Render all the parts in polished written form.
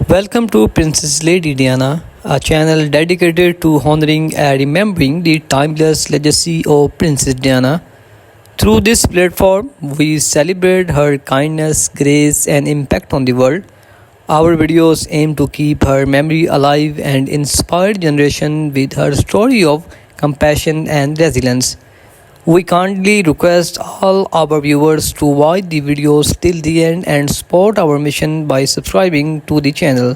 Welcome to Princess Lady Diana, a channel dedicated to honoring and remembering the timeless legacy of Princess Diana. Through this platform, we celebrate her kindness, grace, and impact on the world. Our videos aim to keep her memory alive and inspire generation with her story of compassion and resilience. We kindly request all our viewers to watch the videos till the end and support our mission by subscribing to the channel.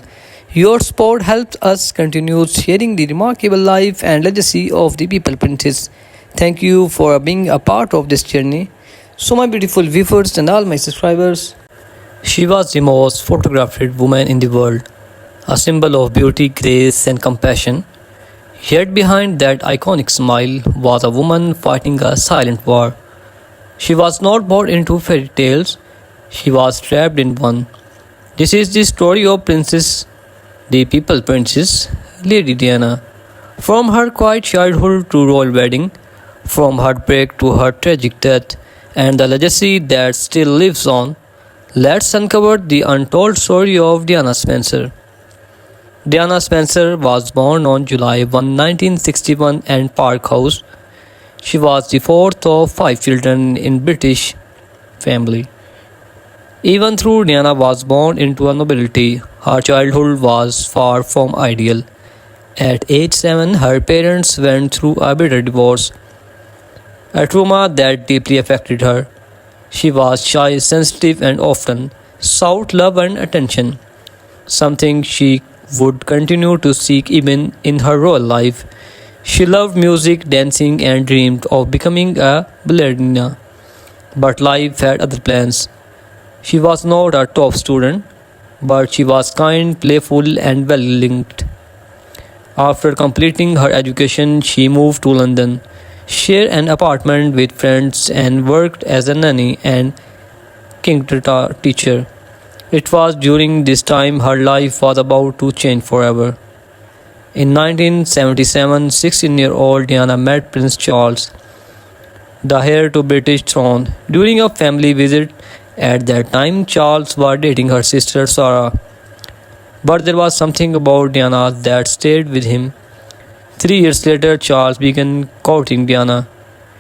Your support helps us continue sharing the remarkable life and legacy of the People Princess. Thank you for being a part of this journey. So, my beautiful viewers and all my subscribers, she was the most photographed woman in the world, a symbol of beauty, grace, and compassion. Yet behind that iconic smile was a woman fighting a silent war. She was not born into fairy tales, she was trapped in one. This is the story of Princess, the People Princess, Lady Diana. From her quiet childhood to royal wedding, from heartbreak to her tragic death, and the legacy that still lives on, let's uncover the untold story of Diana Spencer. Diana Spencer was born on July 1, 1961 in Park House. She was the fourth of five children in British family. Even though Diana was born into a nobility, her childhood was far from ideal. At age 7, her parents went through a bitter divorce, a trauma that deeply affected her. She was shy, sensitive, and often sought love and attention, something she would continue to seek even in her royal life. She loved music, dancing, and dreamed of becoming a ballerina. But life had other plans. She was not a top student, but she was kind, playful, and well linked. After completing her education, she moved to London, shared an apartment with friends, and worked as a nanny and kindergarten teacher. It was during this time her life was about to change forever. In 1977, 16-year-old Diana met Prince Charles, the heir to British throne. During a family visit at that time, Charles was dating her sister Sarah. But there was something about Diana that stayed with him. 3 years later, Charles began courting Diana.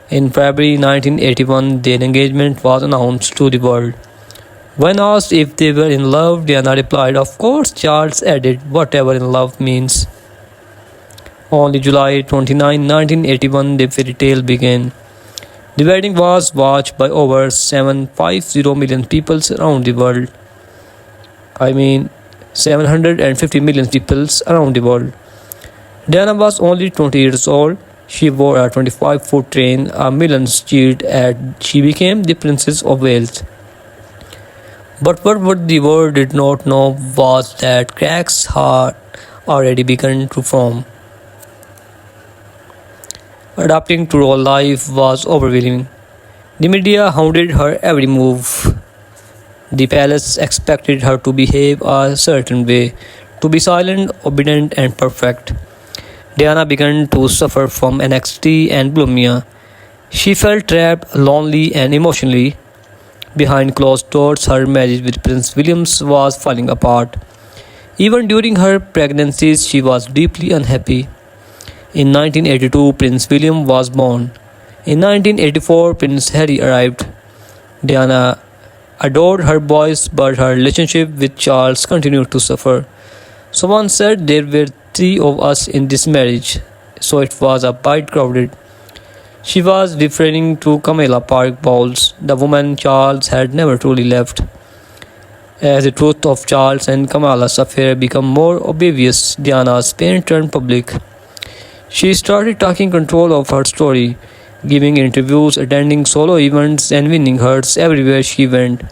In February 1981, their engagement was announced to the world. When asked if they were in love, Diana replied, "Of course." Charles added, "Whatever in love means." On July 29, 1981, the fairy tale began. The wedding was watched by over 750 million people around the world. 750 million people around the world. Diana was only 20 years old. She wore a 25-foot train, a millions cheered, and she became the Princess of Wales. But what the world did not know was that cracks had already begun to form. Adapting to royal life was overwhelming. The media hounded her every move. The palace expected her to behave a certain way, to be silent, obedient, and perfect. Diana began to suffer from anxiety and bulimia. She felt trapped, lonely, and emotionally. Behind closed doors, her marriage with Prince William was falling apart. Even during her pregnancies, she was deeply unhappy. In 1982, Prince William was born. In 1984, Prince Harry arrived. Diana adored her boys, but her relationship with Charles continued to suffer. Someone said there were three of us in this marriage, so it was a bit crowded. She was referring to Camilla Park Bowles, the woman Charles had never truly left. As the truth of Charles and Camilla's affair became more obvious, Diana's pain turned public. She started taking control of her story, giving interviews, attending solo events, and winning hearts everywhere she went.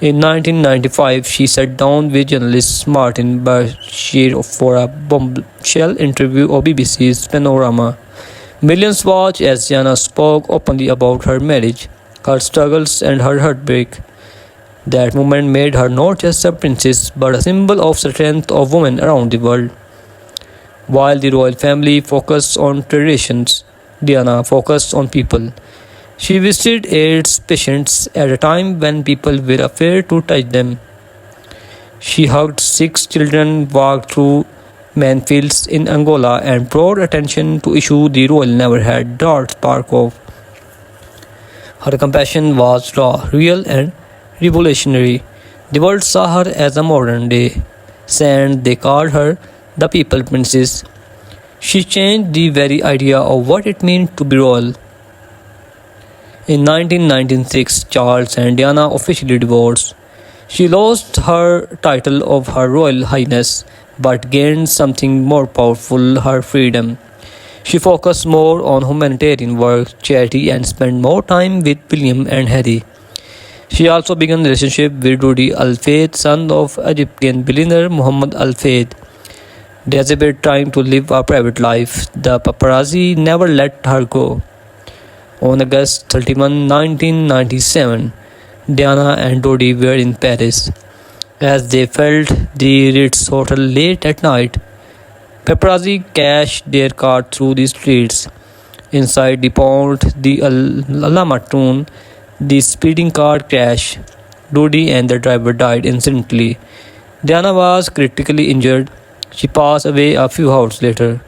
In 1995, she sat down with journalist Martin Bashir for a bombshell interview on BBC's Panorama. Millions watched as Diana spoke openly about her marriage, her struggles, and her heartbreak. That moment made her not just a princess, but a symbol of strength of women around the world. While the royal family focused on traditions, Diana focused on people. She visited AIDS patients at a time when people were afraid to touch them. She hugged 6 children, walked through minefields in Angola, and brought attention to issues the royal never had dared spark of. Her compassion was raw, real, and revolutionary. The world saw her as a modern day saint. They called her the People Princess. She changed the very idea of what it meant to be royal. In 1996, Charles and Diana officially divorced. She lost her title of Her Royal Highness but gained something more powerful, her freedom. She focused more on humanitarian work, charity, and spent more time with William and Harry. She also began a relationship with Rudy Al Fayed, son of Egyptian billionaire Muhammad Al Fayed. Desperate trying to live a private life, the paparazzi never let her go. On August 31, 1997, Diana and Dodi were in Paris. As they felt the Ritz Hotel late at night, paparazzi cashed their car through the streets. Inside the pond, the Alamatun, the speeding car crashed. Dodi and the driver died instantly. Diana was critically injured. She passed away a few hours later.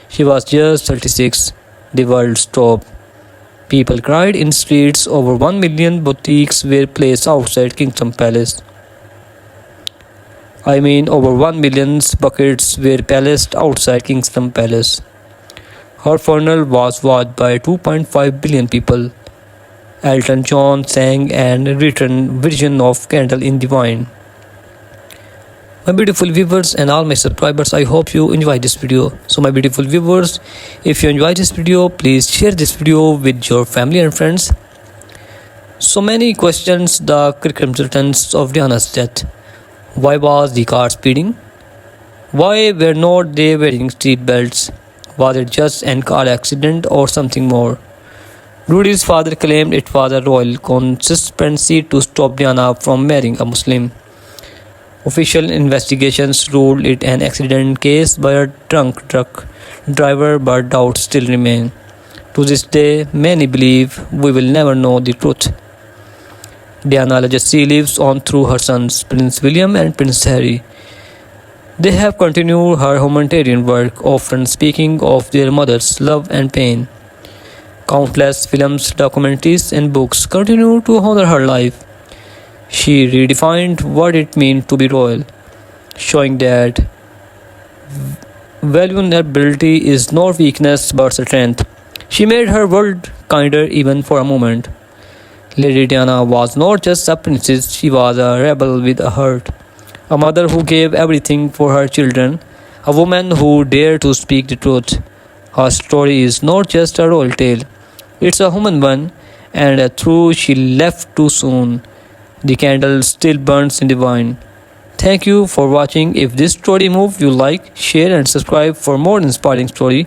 She was just 36. The world stopped. People cried in streets. Over 1 million boutiques were placed outside Kingdom Palace. Over 1 million buckets were placed outside Kingdom Palace. Her funeral was watched by 2.5 billion people. Elton John sang and written version of Candle in the Wind. My beautiful viewers and all my subscribers, I hope you enjoy this video. So my beautiful viewers, if you enjoy this video, please share this video with your family and friends. So many questions the circumstances of Diana's death. Why was the car speeding? Why were not they wearing seat belts? Was it just an car accident or something more? Rudy's father claimed it was a royal conspiracy to stop Diana from marrying a Muslim. Official investigations ruled it an accident case by a drunk truck driver, but doubts still remain. To this day, many believe we will never know the truth. Diana's legacy lives on through her sons, Prince William and Prince Harry. They have continued her humanitarian work, often speaking of their mother's love and pain. Countless films, documentaries, and books continue to honor her life. She redefined what it meant to be royal, showing that vulnerability is not weakness but strength. She made her world kinder even for a moment. Lady Diana was not just a princess, she was a rebel with a heart. A mother who gave everything for her children, a woman who dared to speak the truth. Her story is not just a royal tale, it's a human one, and a truth she left too soon. The candle still burns in the wine. Thank you for watching. If this story moved you, like, share and subscribe for more inspiring story.